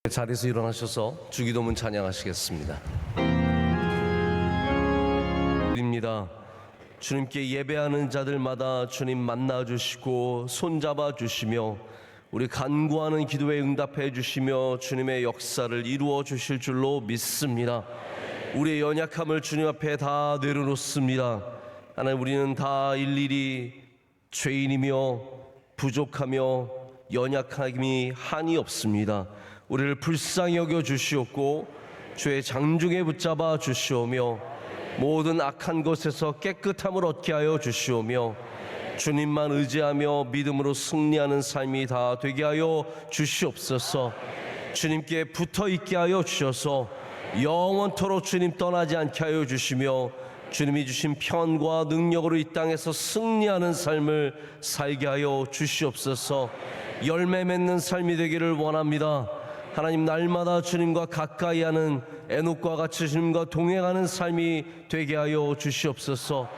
자리에서 일어나셔서 주기도문 찬양하시겠습니다. 입니다. 주님께 예배하는 자들마다 주님 만나주시고 손잡아 주시며 우리 간구하는 기도에 응답해 주시며 주님의 역사를 이루어 주실 줄로 믿습니다. 우리의 연약함을 주님 앞에 다 내려놓습니다. 하나님, 우리는 다 일일이 죄인이며 부족하며 연약함이 한이 없습니다. 우리를 불쌍히 여겨 주시옵고 주의 장중에 붙잡아 주시오며 모든 악한 것에서 깨끗함을 얻게 하여 주시오며 주님만 의지하며 믿음으로 승리하는 삶이 다 되게 하여 주시옵소서. 주님께 붙어 있게 하여 주셔서 영원토록 주님 떠나지 않게 하여 주시며 주님이 주신 편과 능력으로 이 땅에서 승리하는 삶을 살게 하여 주시옵소서. 열매 맺는 삶이 되기를 원합니다. 하나님, 날마다 주님과 가까이 하는 에녹과 같이 주님과 동행하는 삶이 되게 하여 주시옵소서.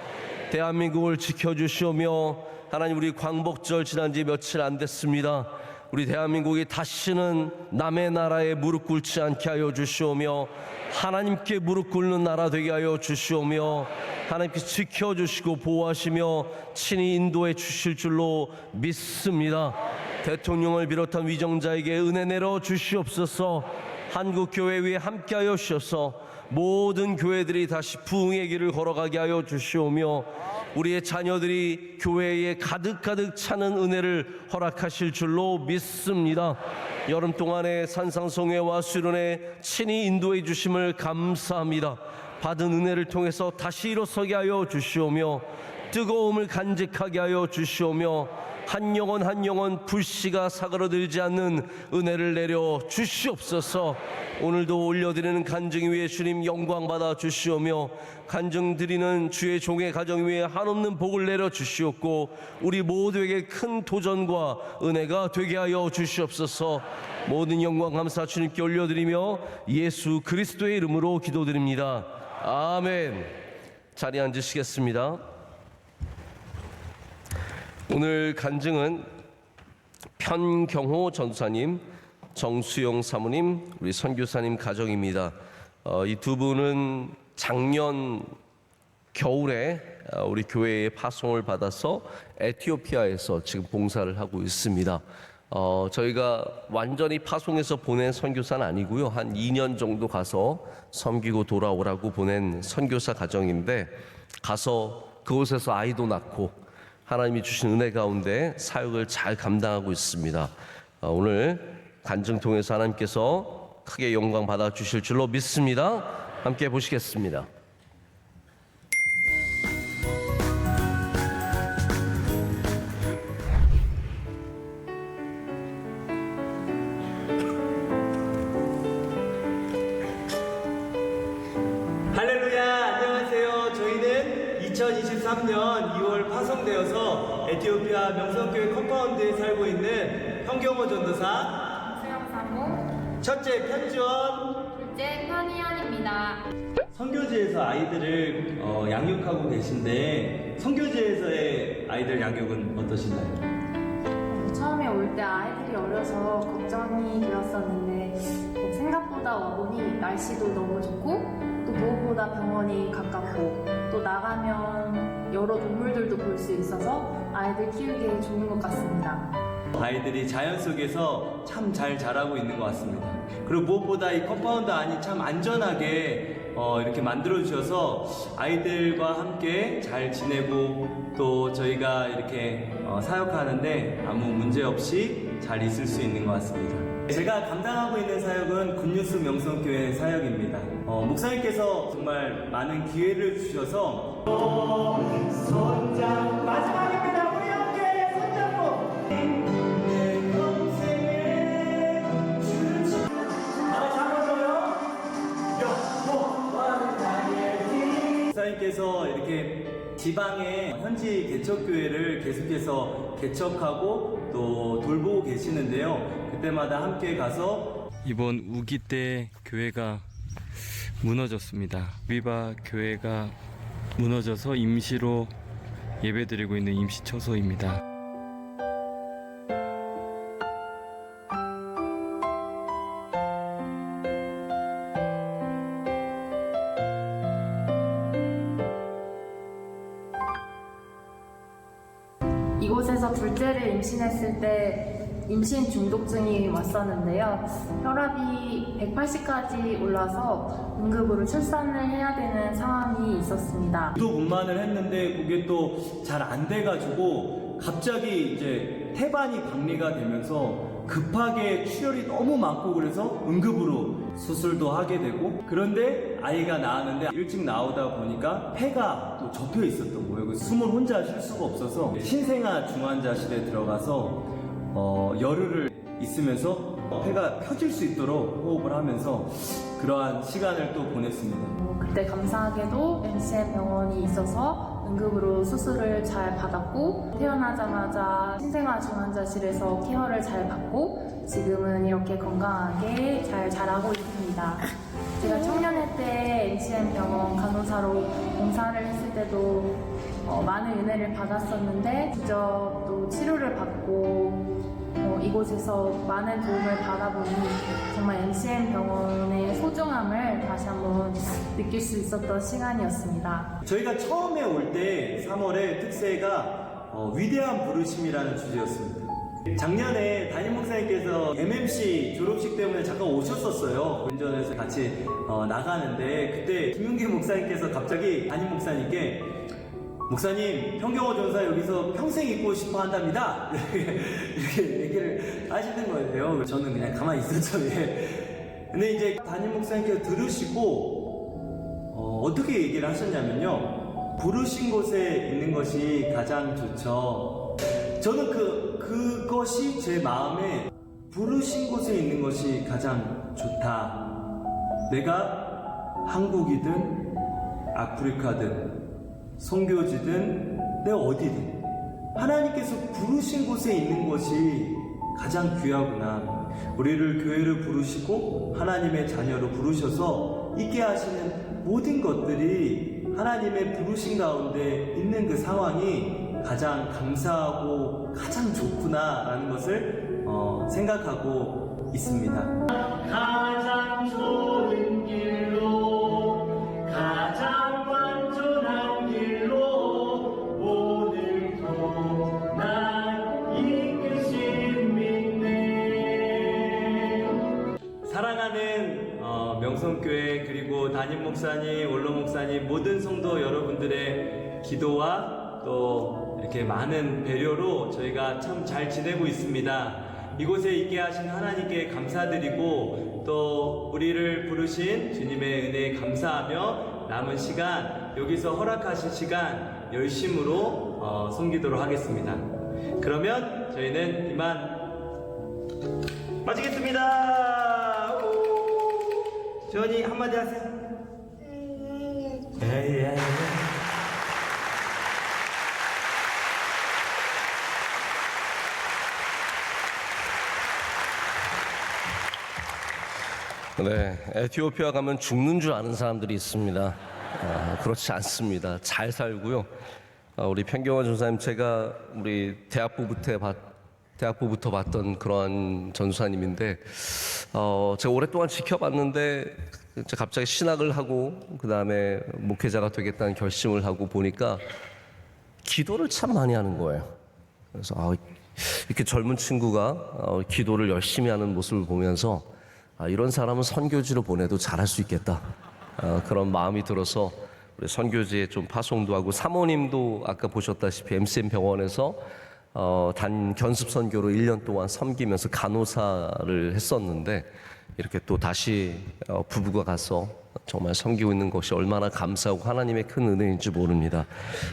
대한민국을 지켜주시오며 하나님, 우리 광복절 지난 지 며칠 안 됐습니다. 우리 대한민국이 다시는 남의 나라에 무릎 꿇지 않게 하여 주시오며 하나님께 무릎 꿇는 나라 되게 하여 주시오며 하나님께 지켜주시고 보호하시며 친히 인도해 주실 줄로 믿습니다. 대통령을 비롯한 위정자에게 은혜 내려 주시옵소서. 한국교회 위에 함께하여 주셔서 모든 교회들이 다시 부흥의 길을 걸어가게 하여 주시오며 우리의 자녀들이 교회에 가득가득 차는 은혜를 허락하실 줄로 믿습니다. 여름 동안에 산상송회와 수련회 친히 인도해 주심을 감사합니다. 받은 은혜를 통해서 다시 일어서게 하여 주시오며 뜨거움을 간직하게 하여 주시오며 한 영혼 한 영혼 불씨가 사그러들지 않는 은혜를 내려 주시옵소서. 오늘도 올려드리는 간증 위에 주님 영광 받아 주시오며 간증 드리는 주의 종의 가정 위에 한없는 복을 내려 주시옵고 우리 모두에게 큰 도전과 은혜가 되게 하여 주시옵소서. 모든 영광 감사 주님께 올려드리며 예수 그리스도의 이름으로 기도드립니다. 아멘. 자리에 앉으시겠습니다. 오늘 간증은 편경호 전사님, 정수영 사모님, 우리 선교사님 가정입니다. 이 두 분은 작년 겨울에 우리 교회에 파송을 받아서 에티오피아에서 지금 봉사를 하고 있습니다. 저희가 완전히 파송해서 보낸 선교사는 아니고요. 한 2년 정도 가서 섬기고 돌아오라고 보낸 선교사 가정인데 가서 그곳에서 아이도 낳고 하나님이 주신 은혜 가운데 사역을 잘 감당하고 있습니다. 오늘 간증 통해서 하나님께서 크게 영광 받아 주실 줄로 믿습니다. 함께 보시겠습니다. 할렐루야, 안녕하세요. 저희는 2023년 2월 파송되어서 에티오피아 명성교회 컴파운드에 살고 있는 현경호 전도사, 수영 사모, 첫째 편지원, 둘째 편희연입니다. 선교지에서 아이들을 양육하고 계신데 선교지에서의 아이들 양육은 어떠신가요? 처음에 올 때 아이들이 어려서 걱정이 되었었는데 생각보다 와보니 날씨도 너무 좋고 또 무엇보다 병원이 가깝고 또 나가면 여러 동물들도 볼 수 있어서 아이들 키우기에 좋은 것 같습니다. 아이들이 자연 속에서 참 잘 자라고 있는 것 같습니다. 그리고 무엇보다 이 컴파운드 안이 참 안전하게 이렇게 만들어 주셔서 아이들과 함께 잘 지내고 또 저희가 이렇게 사역하는데 아무 문제 없이 잘 있을 수 있는 것 같습니다. 제가 감당하고 있는 사역은 굿뉴스 명성교회 사역입니다. 목사님께서 정말 많은 기회를 주셔서 손잡 마지막입니다. 우리 함께 손잡고 내 평생에 다 잡아줘요. 목사님께서 이렇게 지방의 현지 개척교회를 계속해서 개척하고 또 돌보고 계시는데요. 그때마다 함께 가서 이번 우기 때 교회가 무너졌습니다. 위바 교회가 무너져서 임시로 예배드리고 있는 임시처소입니다. 그래서 둘째를 임신했을 때 임신 중독증이 왔었는데요. 혈압이 180까지 올라서 응급으로 출산을 해야 되는 상황이 있었습니다. 또 분만을 했는데 그게 또 잘 안 돼가지고 갑자기 이제 태반이 박리가 되면서 급하게 출혈이 너무 많고 그래서 응급으로 수술도 하게 되고, 그런데 아이가 나왔는데 일찍 나오다 보니까 폐가 또 접혀 있었던 거예요. 숨을 혼자 쉴 수가 없어서 신생아 중환자실에 들어가서 열흘을 있으면서 폐가 펴질 수 있도록 호흡을 하면서 그러한 시간을 또 보냈습니다. 그때 감사하게도 MCM 병원이 있어서 응급으로 수술을 잘 받았고, 태어나자마자 신생아 중환자실에서 케어를 잘 받고 지금은 이렇게 건강하게 잘 자라고 있습니다. 제가 청년회 때 MCM 병원 간호사로 봉사를 했을 때도 많은 은혜를 받았었는데, 직접 또 치료를 받고 이곳에서 많은 도움을 받아보니 정말 MCM 병원의 소중함을 다시 한번 느낄 수 있었던 시간이었습니다. 저희가 처음에 올 때 3월에 특세가 위대한 부르심이라는 주제였습니다. 작년에 담임 목사님께서 MMC 졸업식 때문에 잠깐 오셨었어요. 운전해서 같이 나가는데 그때 김윤기 목사님께서 갑자기 담임 목사님께 목사님, 평경호 전사 여기서 평생 있고 싶어 한답니다. 이렇게 얘기를 하시는 거예요. 저는 그냥 가만히 있었죠. 예. 근데 이제 담임 목사님께서 들으시고 어떻게 얘기를 하셨냐면요, 부르신 곳에 있는 것이 가장 좋죠. 저는 그것이 제 마음에, 부르신 곳에 있는 것이 가장 좋다. 내가 한국이든 아프리카든 선교지든 내 어디든 하나님께서 부르신 곳에 있는 것이 가장 귀하구나. 우리를 교회를 부르시고 하나님의 자녀로 부르셔서 있게 하시는 모든 것들이 하나님의 부르신 가운데 있는 그 상황이 가장 감사하고 가장 좋구나라는 것을 생각하고 있습니다. 가장 좋은 길로, 가장 완전한 길로 오늘도 날 이끄신 믿네. 사랑하는 명성교회 그리고 담임 목사님, 원로 목사님, 모든 성도 여러분들의 기도와 또 이렇게 많은 배려로 저희가 참 잘 지내고 있습니다. 이곳에 있게 하신 하나님께 감사드리고, 또 우리를 부르신 주님의 은혜에 감사하며 남은 시간, 여기서 허락하신 시간 열심으로 섬기도록 하겠습니다. 그러면 저희는 이만 마치겠습니다. 주원이 한마디 하세요. 네, 에티오피아 가면 죽는 줄 아는 사람들이 있습니다. 그렇지 않습니다. 잘 살고요. 우리 평경원 전사님, 제가 우리 대학부부터 봤던 그러한 전사님인데, 제가 오랫동안 지켜봤는데 이제 갑자기 신학을 하고 그 다음에 목회자가 되겠다는 결심을 하고 보니까 기도를 참 많이 하는 거예요. 그래서 이렇게 젊은 친구가 기도를 열심히 하는 모습을 보면서 이런 사람은 선교지로 보내도 잘할 수 있겠다, 그런 마음이 들어서 우리 선교지에 좀 파송도 하고, 사모님도 아까 보셨다시피 MCM 병원에서 단 견습 선교로 1년 동안 섬기면서 간호사를 했었는데, 이렇게 또 다시 부부가 가서 정말 섬기고 있는 것이 얼마나 감사하고 하나님의 큰 은혜인지 모릅니다.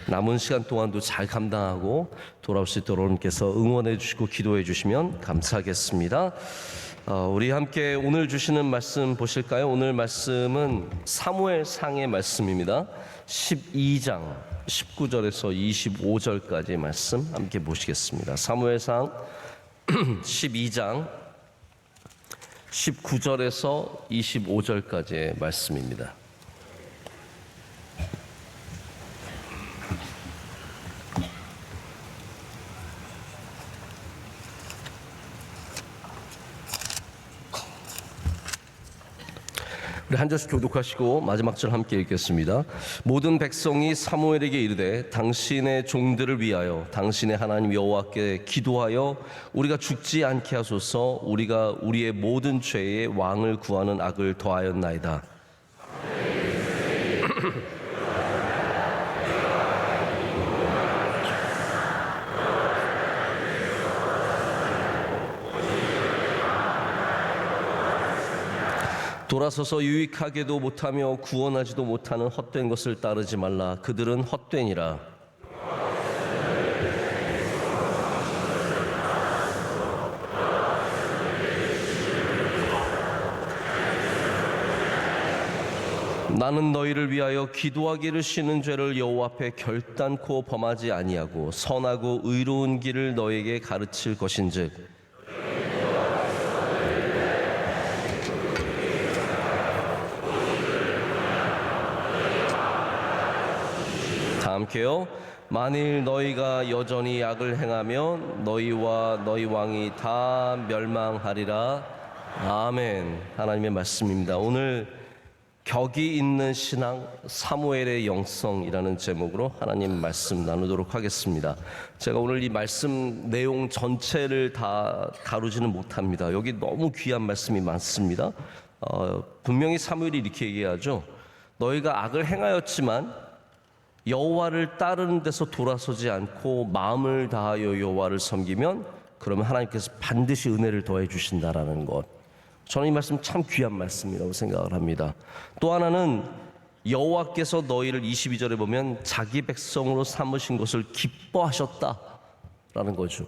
남은 시간 동안도 잘 감당하고 돌아올 수 있도록 여러분께서 응원해 주시고 기도해 주시면 감사하겠습니다. 우리 함께 오늘 주시는 말씀 보실까요? 오늘 말씀은 사무엘상의 말씀입니다. 12장 19절에서 25절까지의 말씀 함께 보시겠습니다. 사무엘상 12장 19절에서 25절까지의 말씀입니다. 우리 우리 한 절씩 교독하시고 마지막 절 함께 읽겠습니다. 모든 백성이 사무엘에게 이르되 당신의 종들을 위하여 당신의 하나님 여호와께 기도하여 우리가 죽지 않게 하소서. 우리가 우리의 모든 죄에 왕을 구하는 악을 더하였나이다. 돌아서서 유익하게도 못하며 구원하지도 못하는 헛된 것을 따르지 말라. 그들은 헛되니라. 나는 너희를 위하여 기도하기를 쉬는 죄를 여호와 앞에 결단코 범하지 아니하고 선하고 의로운 길을 너에게 가르칠 것인즉 함께요. 만일 너희가 여전히 악을 행하면 너희와 너희 왕이 다 멸망하리라. 아멘. 하나님의 말씀입니다. 오늘 격이 있는 신앙 사무엘의 영성이라는 제목으로 하나님 말씀 나누도록 하겠습니다. 제가 오늘 이 말씀 내용 전체를 다 다루지는 못합니다. 여기 너무 귀한 말씀이 많습니다. 분명히 사무엘이 이렇게 얘기하죠. 너희가 악을 행하였지만 여호와를 따르는 데서 돌아서지 않고 마음을 다하여 여호와를 섬기면 그러면 하나님께서 반드시 은혜를 더해 주신다라는 것. 저는 이 말씀 참 귀한 말씀이라고 생각을 합니다. 또 하나는 여호와께서 너희를 22절에 보면 자기 백성으로 삼으신 것을 기뻐하셨다라는 거죠.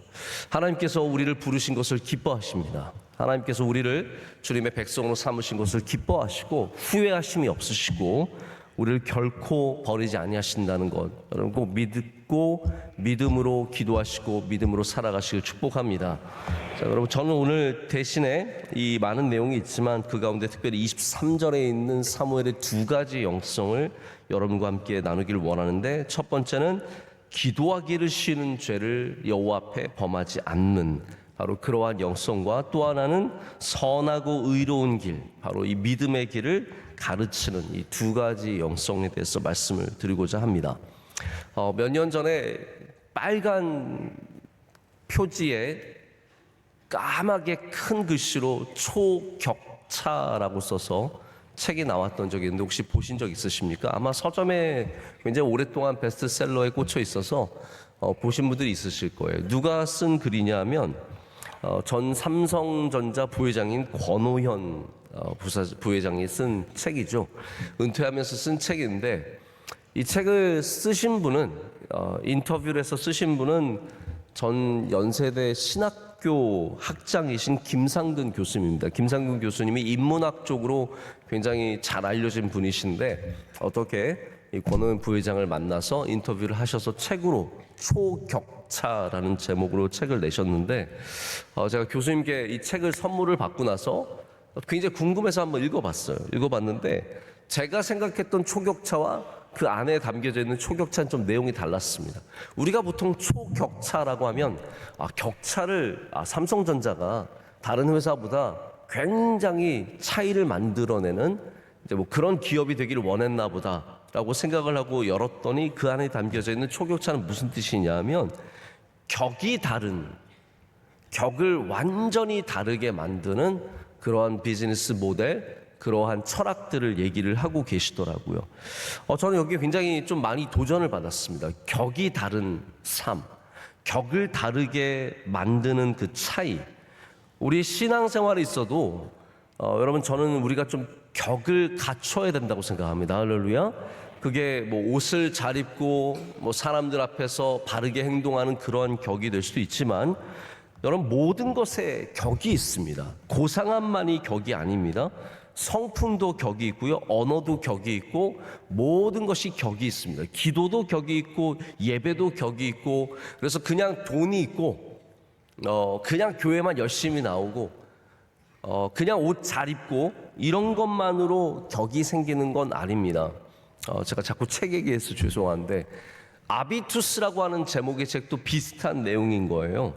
하나님께서 우리를 부르신 것을 기뻐하십니다. 하나님께서 우리를 주님의 백성으로 삼으신 것을 기뻐하시고 후회하심이 없으시고 우리를 결코 버리지 아니하신다는 것, 여러분 꼭 믿고 믿음으로 기도하시고 믿음으로 살아가시길 축복합니다. 자, 여러분 저는 오늘 대신에 이 많은 내용이 있지만 그 가운데 특별히 23절에 있는 사무엘의 두 가지 영성을 여러분과 함께 나누기를 원하는데, 첫 번째는 기도하기를 쉬는 죄를 여호와 앞에 범하지 않는 바로 그러한 영성과, 또 하나는 선하고 의로운 길, 바로 이 믿음의 길을 가르치는 이 두 가지 영성에 대해서 말씀을 드리고자 합니다. 몇 년 전에 빨간 표지에 까맣게 큰 글씨로 초격차라고 써서 책이 나왔던 적이 있는데 혹시 보신 적 있으십니까? 아마 서점에 굉장히 오랫동안 베스트셀러에 꽂혀 있어서 보신 분들이 있으실 거예요. 누가 쓴 글이냐면 전 삼성전자 부회장인 권오현 부회장이 쓴 책이죠. 은퇴하면서 쓴 책인데, 이 책을 쓰신 분은 인터뷰를 해서 쓰신 분은 전 연세대 신학교 학장이신 김상근 교수님입니다. 김상근 교수님이 인문학 쪽으로 굉장히 잘 알려진 분이신데 어떻게 이 권오현 부회장을 만나서 인터뷰를 하셔서 책으로 초격차라는 제목으로 책을 내셨는데, 제가 교수님께 이 책을 선물을 받고 나서 굉장히 궁금해서 한번 읽어봤어요. 읽어봤는데 제가 생각했던 초격차와 그 안에 담겨져 있는 초격차는 좀 내용이 달랐습니다. 우리가 보통 초격차라고 하면 격차를 삼성전자가 다른 회사보다 굉장히 차이를 만들어내는 이제 뭐 그런 기업이 되기를 원했나 보다라고 생각을 하고 열었더니 그 안에 담겨져 있는 초격차는 무슨 뜻이냐면 격이 다른, 격을 완전히 다르게 만드는 그러한 비즈니스 모델, 그러한 철학들을 얘기를 하고 계시더라고요. 저는 여기에 굉장히 좀 많이 도전을 받았습니다. 격이 다른 삶, 격을 다르게 만드는 그 차이. 우리 신앙생활에 있어도 여러분 저는 우리가 좀 격을 갖춰야 된다고 생각합니다. 할렐루야. 그게 뭐 옷을 잘 입고 뭐 사람들 앞에서 바르게 행동하는 그런 격이 될 수도 있지만, 여러분 모든 것에 격이 있습니다. 고상함만이 격이 아닙니다. 성품도 격이 있고요, 언어도 격이 있고, 모든 것이 격이 있습니다. 기도도 격이 있고, 예배도 격이 있고, 그래서 그냥 돈이 있고, 그냥 교회만 열심히 나오고, 그냥 옷 잘 입고 이런 것만으로 격이 생기는 건 아닙니다. 제가 자꾸 책 얘기해서 죄송한데 아비투스라고 하는 제목의 책도 비슷한 내용인 거예요.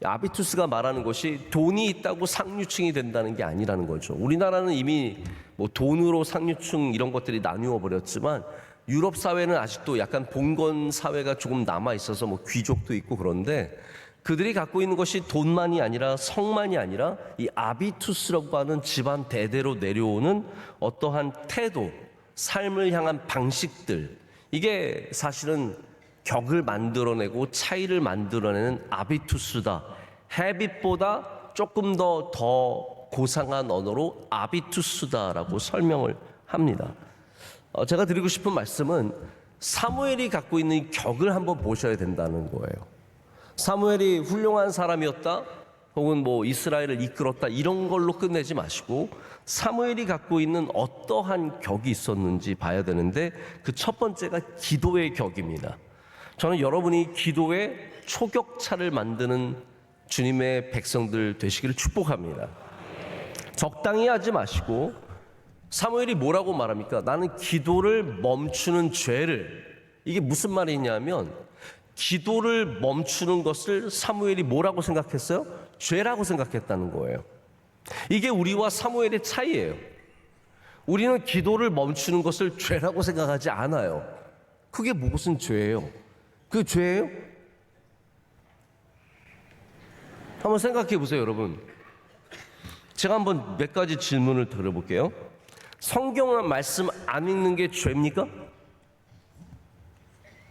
아비투스가 말하는 것이 돈이 있다고 상류층이 된다는 게 아니라는 거죠. 우리나라는 이미 뭐 돈으로 상류층 이런 것들이 나뉘어 버렸지만 유럽 사회는 아직도 약간 봉건 사회가 조금 남아 있어서 뭐 귀족도 있고 그런데 그들이 갖고 있는 것이 돈만이 아니라 성만이 아니라 이 아비투스라고 하는 집안 대대로 내려오는 어떠한 태도, 삶을 향한 방식들, 이게 사실은 격을 만들어내고 차이를 만들어내는 아비투스다. 헤빗보다 조금 더 고상한 언어로 아비투스다라고 설명을 합니다. 제가 드리고 싶은 말씀은 사무엘이 갖고 있는 이 격을 한번 보셔야 된다는 거예요. 사무엘이 훌륭한 사람이었다 혹은 뭐 이스라엘을 이끌었다 이런 걸로 끝내지 마시고 사무엘이 갖고 있는 어떠한 격이 있었는지 봐야 되는데 그 첫 번째가 기도의 격입니다. 저는 여러분이 기도의 초격차를 만드는 주님의 백성들 되시기를 축복합니다. 적당히 하지 마시고 사무엘이 뭐라고 말합니까? 나는 기도를 멈추는 죄를, 이게 무슨 말이냐면 기도를 멈추는 것을 사무엘이 뭐라고 생각했어요? 죄라고 생각했다는 거예요. 이게 우리와 사무엘의 차이예요. 우리는 기도를 멈추는 것을 죄라고 생각하지 않아요. 그게 무슨 죄예요? 그 죄예요? 한번 생각해 보세요, 여러분. 제가 한번 몇 가지 질문을 드려볼게요. 성경을 말씀 안 읽는 게 죄입니까?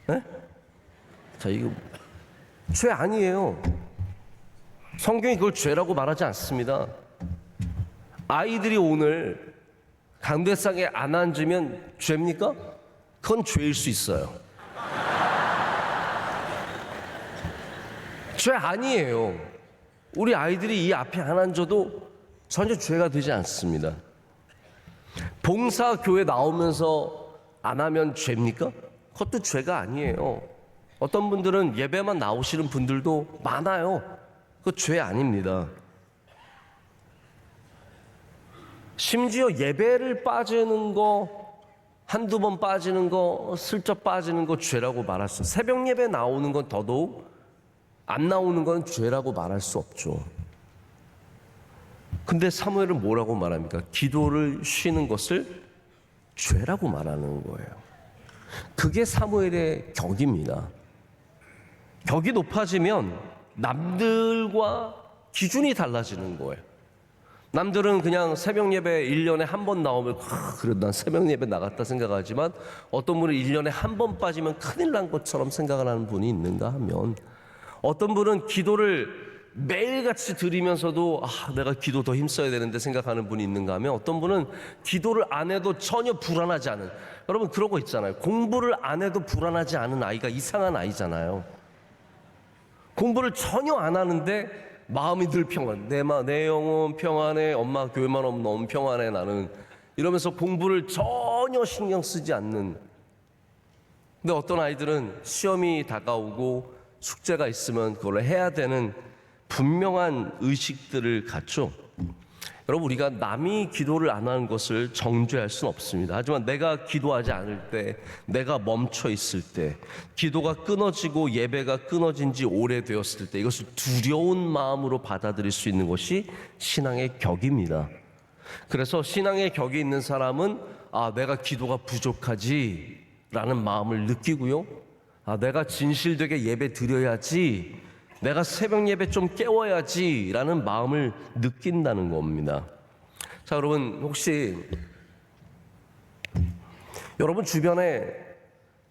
네? 자, 이거 죄 아니에요. 성경이 그걸 죄라고 말하지 않습니다. 아이들이 오늘 강대상에 안 앉으면 죄입니까? 그건 죄일 수 있어요. 죄 아니에요. 우리 아이들이 이 앞에 안 앉아도 전혀 죄가 되지 않습니다. 봉사교회 나오면서 안 하면 죄입니까? 그것도 죄가 아니에요. 어떤 분들은 예배만 나오시는 분들도 많아요. 그거 죄 아닙니다. 심지어 예배를 빠지는 거, 한두 번 빠지는 거, 슬쩍 빠지는 거 죄라고 말할 수, 새벽 예배 나오는 건 더더욱 안 나오는 건 죄라고 말할 수 없죠. 근데 사무엘은 뭐라고 말합니까? 기도를 쉬는 것을 죄라고 말하는 거예요. 그게 사무엘의 격입니다. 격이 높아지면 남들과 기준이 달라지는 거예요. 남들은 그냥 새벽 예배 1년에 한 번 나오면 그래도 난 새벽 예배 나갔다 생각하지만 어떤 분은 1년에 한 번 빠지면 큰일 난 것처럼 생각을 하는 분이 있는가 하면 어떤 분은 기도를 매일같이 드리면서도 내가 기도 더 힘써야 되는데 생각하는 분이 있는가 하면 어떤 분은 기도를 안 해도 전혀 불안하지 않은, 여러분 그런 거 있잖아요. 공부를 안 해도 불안하지 않은 아이가 이상한 아이잖아요. 공부를 전혀 안 하는데 마음이 늘 평안, 내 영혼 평안해, 엄마 교회만 오면 너무 평안해 나는, 이러면서 공부를 전혀 신경 쓰지 않는. 근데 어떤 아이들은 시험이 다가오고 숙제가 있으면 그걸 해야 되는 분명한 의식들을 갖죠. 여러분, 우리가 남이 기도를 안 하는 것을 정죄할 수는 없습니다. 하지만 내가 기도하지 않을 때, 내가 멈춰 있을 때, 기도가 끊어지고 예배가 끊어진 지 오래되었을 때 이것을 두려운 마음으로 받아들일 수 있는 것이 신앙의 격입니다. 그래서 신앙의 격이 있는 사람은 내가 기도가 부족하지 라는 마음을 느끼고요, 내가 진실되게 예배 드려야지, 내가 새벽 예배 좀 깨워야지 라는 마음을 느낀다는 겁니다. 자, 여러분, 혹시 여러분 주변에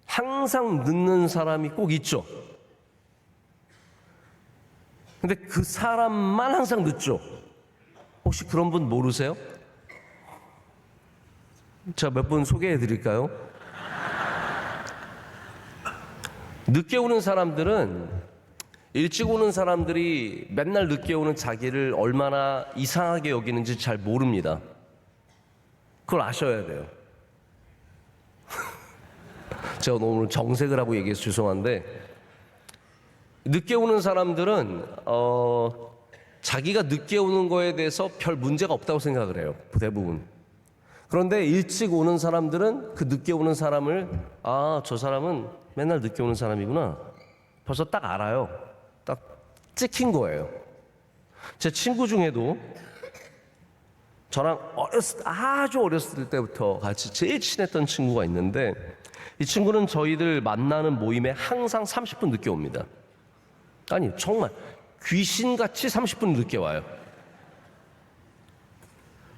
항상 늦는 사람이 꼭 있죠? 근데 그 사람만 항상 늦죠? 혹시 그런 분 모르세요? 제가 몇 분 소개해 드릴까요? 늦게 오는 사람들은 일찍 오는 사람들이 맨날 늦게 오는 자기를 얼마나 이상하게 여기는지 잘 모릅니다. 그걸 아셔야 돼요. 제가 오늘 정색을 하고 얘기해서 죄송한데, 늦게 오는 사람들은 자기가 늦게 오는 거에 대해서 별 문제가 없다고 생각을 해요, 대부분. 그런데 일찍 오는 사람들은 그 늦게 오는 사람을 저 사람은 맨날 늦게 오는 사람이구나 벌써 딱 알아요. 딱 찍힌 거예요. 제 친구 중에도 저랑 아주 어렸을 때부터 같이 제일 친했던 친구가 있는데, 이 친구는 저희들 만나는 모임에 항상 30분 늦게 옵니다. 아니 정말 귀신같이 30분 늦게 와요.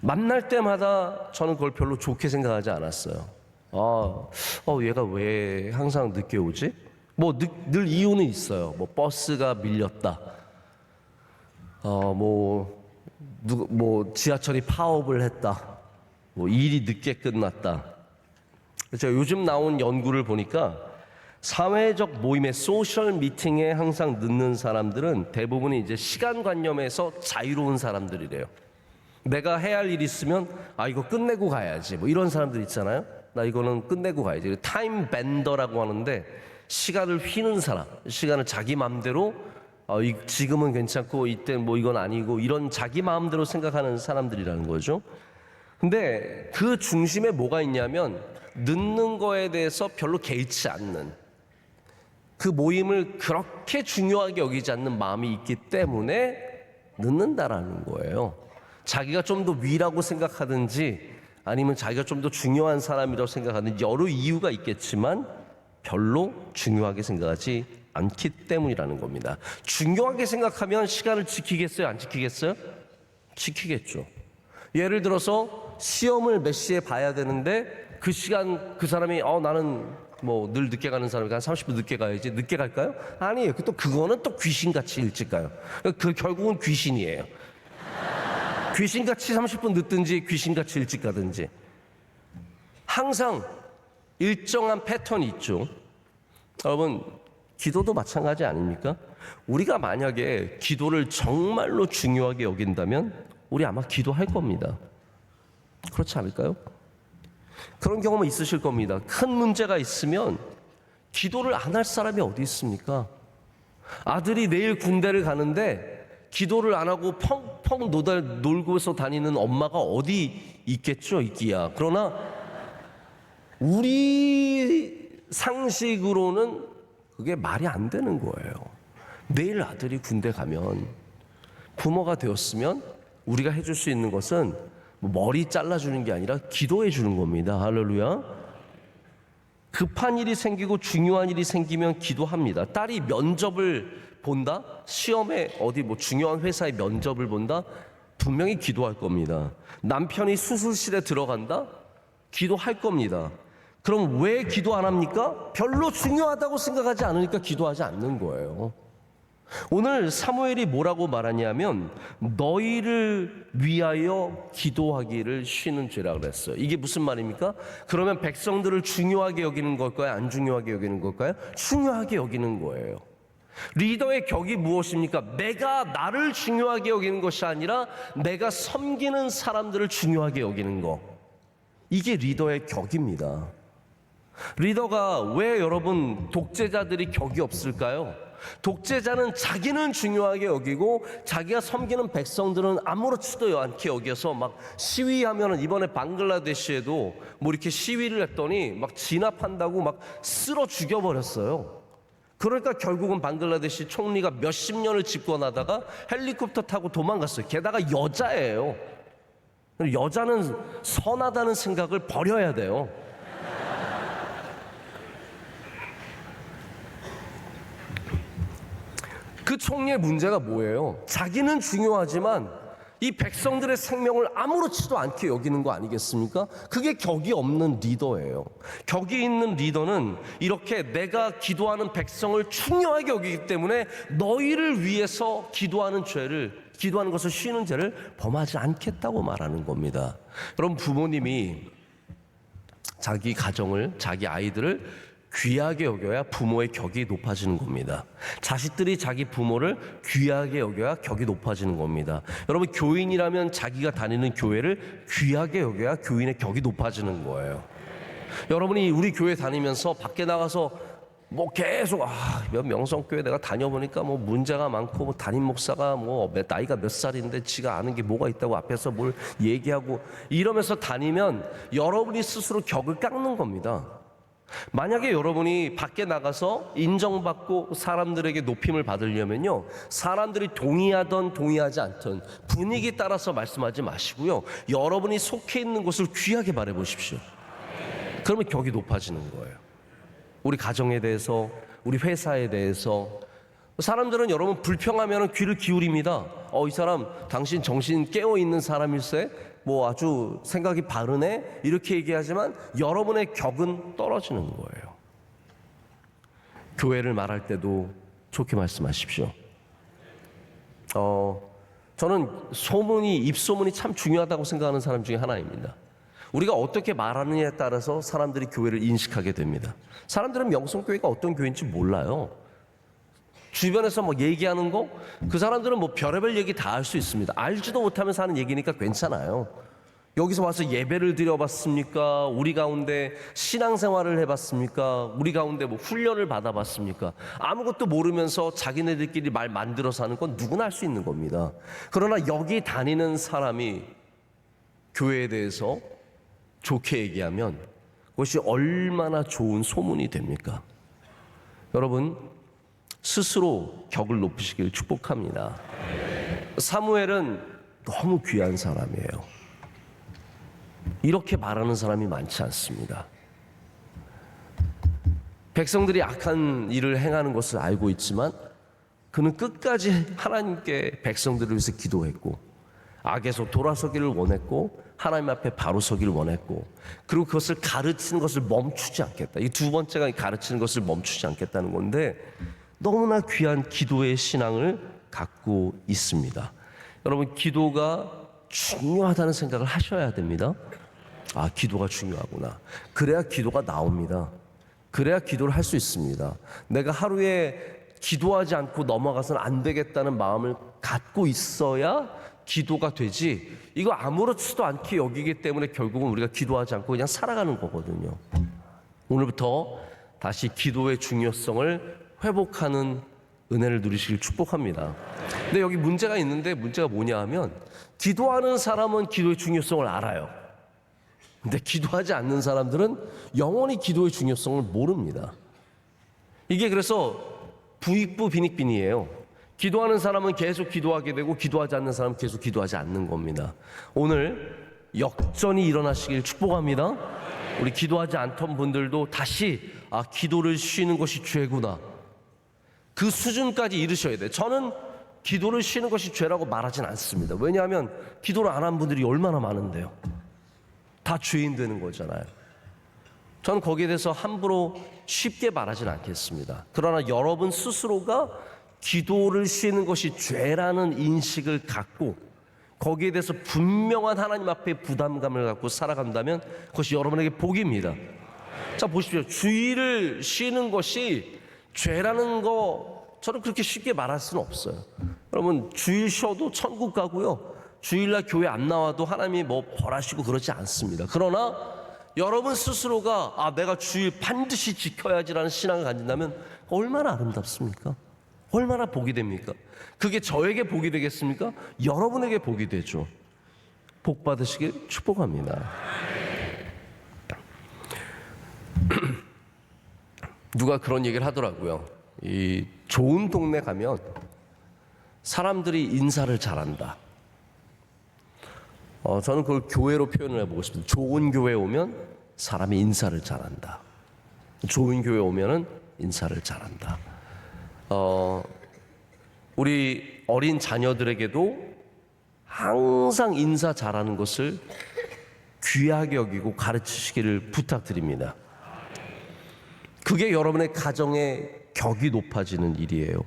만날 때마다 저는 그걸 별로 좋게 생각하지 않았어요. 얘가 왜 항상 늦게 오지? 뭐 늘 이유는 있어요. 뭐 버스가 밀렸다. 지하철이 파업을 했다. 뭐 일이 늦게 끝났다. 제가 요즘 나온 연구를 보니까 사회적 모임에, 소셜 미팅에 항상 늦는 사람들은 대부분이 이제 시간관념에서 자유로운 사람들이래요. 내가 해야 할 일이 있으면 이거 끝내고 가야지, 뭐 이런 사람들 있잖아요. 나 이거는 끝내고 가야지. 타임 벤더라고 하는데, 시간을 휘는 사람, 시간을 자기 마음대로 지금은 괜찮고 이때 뭐 이건 아니고, 이런 자기 마음대로 생각하는 사람들이라는 거죠. 근데 그 중심에 뭐가 있냐면, 늦는 거에 대해서 별로 개의치 않는, 그 모임을 그렇게 중요하게 여기지 않는 마음이 있기 때문에 늦는다라는 거예요. 자기가 좀 더 위라고 생각하든지 아니면 자기가 좀 더 중요한 사람이라고 생각하든지 여러 이유가 있겠지만 별로 중요하게 생각하지 않기 때문이라는 겁니다. 중요하게 생각하면 시간을 지키겠어요? 안 지키겠어요? 지키겠죠. 예를 들어서 시험을 몇 시에 봐야 되는데 그 시간 그 사람이 나는 뭐 늘 늦게 가는 사람이니까 한 30분 늦게 가야지. 늦게 갈까요? 아니에요. 그거는 또 귀신같이 일찍 가요. 결국은 귀신이에요. 귀신같이 30분 늦든지 귀신같이 일찍 가든지 항상 일정한 패턴이 있죠. 여러분, 기도도 마찬가지 아닙니까? 우리가 만약에 기도를 정말로 중요하게 여긴다면 우리 아마 기도할 겁니다. 그렇지 않을까요? 그런 경험은 있으실 겁니다. 큰 문제가 있으면 기도를 안 할 사람이 어디 있습니까? 아들이 내일 군대를 가는데 기도를 안 하고 펑펑 놀고서 다니는 엄마가 어디 있겠죠, 있기야. 그러나 우리 상식으로는 그게 말이 안 되는 거예요. 내일 아들이 군대 가면, 부모가 되었으면 우리가 해줄 수 있는 것은 머리 잘라주는 게 아니라 기도해 주는 겁니다. 할렐루야. 급한 일이 생기고 중요한 일이 생기면 기도합니다. 딸이 면접을 본다? 시험에 어디 중요한 회사의 면접을 본다? 분명히 기도할 겁니다. 남편이 수술실에 들어간다? 기도할 겁니다. 그럼 왜 기도 안 합니까? 별로 중요하다고 생각하지 않으니까 기도하지 않는 거예요. 오늘 사무엘이 뭐라고 말하냐면 너희를 위하여 기도하기를 쉬는 죄라 그랬어요. 이게 무슨 말입니까? 그러면 백성들을 중요하게 여기는 걸까요? 안 중요하게 여기는 걸까요? 중요하게 여기는 거예요. 리더의 격이 무엇입니까? 내가 나를 중요하게 여기는 것이 아니라 내가 섬기는 사람들을 중요하게 여기는 것. 이게 리더의 격입니다. 리더가 왜 여러분 독재자들이 격이 없을까요? 독재자는 자기는 중요하게 여기고 자기가 섬기는 백성들은 아무렇지도 않게 여겨서 막 시위하면은, 이번에 방글라데시에도 뭐 이렇게 시위를 했더니 막 진압한다고 막 쓸어 죽여버렸어요. 그러니까 결국은 방글라데시 총리가 몇십 년을 집권하다가 헬리콥터 타고 도망갔어요. 게다가 여자예요. 여자는 선하다는 생각을 버려야 돼요. 그 총리의 문제가 뭐예요? 자기는 중요하지만 이 백성들의 생명을 아무렇지도 않게 여기는 거 아니겠습니까? 그게 격이 없는 리더예요. 격이 있는 리더는 이렇게 내가 기도하는 백성을 중요하게 여기기 때문에 너희를 위해서 기도하는 것을 쉬는 죄를 범하지 않겠다고 말하는 겁니다. 여러분, 부모님이 자기 가정을, 자기 아이들을 귀하게 여겨야 부모의 격이 높아지는 겁니다. 자식들이 자기 부모를 귀하게 여겨야 격이 높아지는 겁니다. 여러분, 교인이라면 자기가 다니는 교회를 귀하게 여겨야 교인의 격이 높아지는 거예요. 여러분이 우리 교회 다니면서 밖에 나가서 뭐 계속 명성교회 내가 다녀보니까 뭐 문제가 많고, 뭐 담임 목사가 뭐 나이가 몇 살인데 지가 아는 게 뭐가 있다고 앞에서 뭘 얘기하고 이러면서 다니면 여러분이 스스로 격을 깎는 겁니다. 만약에 여러분이 밖에 나가서 인정받고 사람들에게 높임을 받으려면요, 사람들이 동의하던 동의하지 않던 분위기 따라서 말씀하지 마시고요, 여러분이 속해 있는 곳을 귀하게 바라보십시오. 그러면 격이 높아지는 거예요. 우리 가정에 대해서, 우리 회사에 대해서. 사람들은 여러분 불평하면 귀를 기울입니다. 이 사람 당신 정신 깨어있는 사람일세, 뭐 아주 생각이 바르네, 이렇게 얘기하지만 여러분의 격은 떨어지는 거예요. 교회를 말할 때도 좋게 말씀하십시오. 저는 입소문이 참 중요하다고 생각하는 사람 중에 하나입니다. 우리가 어떻게 말하느냐에 따라서 사람들이 교회를 인식하게 됩니다. 사람들은 명성교회가 어떤 교회인지 몰라요. 주변에서 뭐 얘기하는 거, 그 사람들은 뭐 별의별 얘기 다 할 수 있습니다. 알지도 못하면서 하는 얘기니까 괜찮아요. 여기서 와서 예배를 드려봤습니까? 우리 가운데 신앙생활을 해봤습니까? 우리 가운데 뭐 훈련을 받아봤습니까? 아무것도 모르면서 자기네들끼리 말 만들어서 하는 건 누구나 할 수 있는 겁니다. 그러나 여기 다니는 사람이 교회에 대해서 좋게 얘기하면 그것이 얼마나 좋은 소문이 됩니까? 여러분, 스스로 격을 높이시길 축복합니다. 사무엘은 너무 귀한 사람이에요. 이렇게 말하는 사람이 많지 않습니다. 백성들이 악한 일을 행하는 것을 알고 있지만 그는 끝까지 하나님께 백성들을 위해서 기도했고, 악에서 돌아서기를 원했고, 하나님 앞에 바로 서기를 원했고, 그리고 그것을 가르치는 것을 멈추지 않겠다. 이 두 번째가 가르치는 것을 멈추지 않겠다는 건데, 너무나 귀한 기도의 신앙을 갖고 있습니다. 여러분, 기도가 중요하다는 생각을 하셔야 됩니다. 기도가 중요하구나. 그래야 기도가 나옵니다. 그래야 기도를 할 수 있습니다. 내가 하루에 기도하지 않고 넘어가서는 안 되겠다는 마음을 갖고 있어야 기도가 되지, 이거 아무렇지도 않게 여기기 때문에 결국은 우리가 기도하지 않고 그냥 살아가는 거거든요. 오늘부터 다시 기도의 중요성을 회복하는 은혜를 누리시길 축복합니다. 근데 여기 문제가 있는데, 문제가 뭐냐 하면, 기도하는 사람은 기도의 중요성을 알아요. 근데 기도하지 않는 사람들은 영원히 기도의 중요성을 모릅니다. 이게 그래서 부익부 빈익빈이에요. 기도하는 사람은 계속 기도하게 되고, 기도하지 않는 사람은 계속 기도하지 않는 겁니다. 오늘 역전이 일어나시길 축복합니다. 우리 기도하지 않던 분들도 다시 기도를 쉬는 것이 죄구나, 그 수준까지 이르셔야 돼요. 저는 기도를 쉬는 것이 죄라고 말하진 않습니다. 왜냐하면 기도를 안 한 분들이 얼마나 많은데요. 다 죄인 되는 거잖아요. 저는 거기에 대해서 함부로 쉽게 말하진 않겠습니다. 그러나 여러분 스스로가 기도를 쉬는 것이 죄라는 인식을 갖고, 거기에 대해서 분명한 하나님 앞에 부담감을 갖고 살아간다면 그것이 여러분에게 복입니다. 자, 보십시오. 주일을 쉬는 것이 죄라는 거 저는 그렇게 쉽게 말할 수는 없어요. 여러분, 주일 쉬어도 천국 가고요, 주일날 교회 안 나와도 하나님이 뭐 벌하시고 그러지 않습니다. 그러나 여러분 스스로가 내가 주일 반드시 지켜야지라는 신앙을 가진다면 얼마나 아름답습니까? 얼마나 복이 됩니까? 그게 저에게 복이 되겠습니까? 여러분에게 복이 되죠. 복 받으시길 축복합니다. 누가 그런 얘기를 하더라고요. 이 좋은 동네 가면 사람들이 인사를 잘한다. 저는 그걸 교회로 표현을 해보고 싶습니다. 좋은 교회 오면 사람이 인사를 잘한다. 좋은 교회 오면은 인사를 잘한다. 우리 어린 자녀들에게도 항상 인사 잘하는 것을 귀하게 여기고 가르치시기를 부탁드립니다. 그게 여러분의 가정의 격이 높아지는 일이에요.